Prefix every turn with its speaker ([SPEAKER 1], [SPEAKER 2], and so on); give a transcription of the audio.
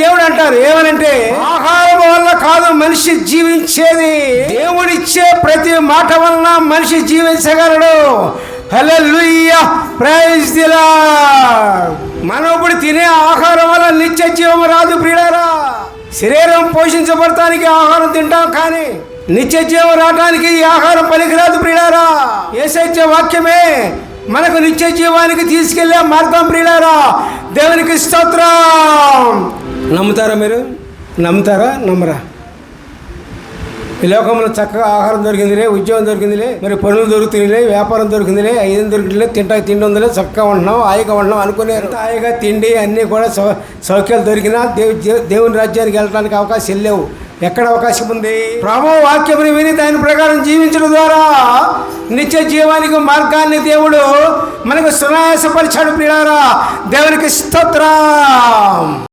[SPEAKER 1] దేవుడు అంటారు ఏమనంటే, ఆహారం వల్ల కాదు మనిషి జీవించేది, దేవుడిచ్చే ప్రతి మాట వలన మనిషి జీవించగలడు. హల్లెలూయా, ప్రైజ్ ది లార్డ్. మనం ఇప్పుడు తినే ఆహారం వల్ల నిత్య జీవం రాదు ప్రియులారా. శరీరం పోషించబడటానికి ఆహారం తింటాం, కానీ నిత్య జీవం రావడానికి ఈ ఆహారం పనికిరాదు ప్రియులారా. యేసయ్య వాక్యమే మనకు నిత్య జీవానికి తీసుకెళ్లే మార్గం ప్రియులారా. దేవునికి స్తోత్రం. నమ్ముతారా మీరు? నమ్ముతారా? నమ్మరా? ఈ లోకంలో చక్కగా ఆహారం దొరికిందిలే, ఉద్యోగం దొరికిందిలే, మరి పనులు దొరుకుతుందిలే, వ్యాపారం దొరికిందిలే, ఐదు దొరికిందిలే, తిండి ఉందిలే, చక్కగా ఉంటున్నాం, హాయిగా ఉంటున్నాం అనుకునేరు. హాయిగా తిండి అన్నీ కూడా సౌఖ్యాలు దొరికినా దేవుని రాజ్యానికి వెళ్ళడానికి అవకాశం లేవు. ఎక్కడ అవకాశం ఉంది? ప్రభువు వాక్యముని విని దాని ప్రకారం జీవించడం ద్వారా నిత్య జీవానికి మార్గాన్ని దేవుడు మనకు సునాయాసపరిచాడు ప్రియులారా. దేవునికి స్తోత్రం.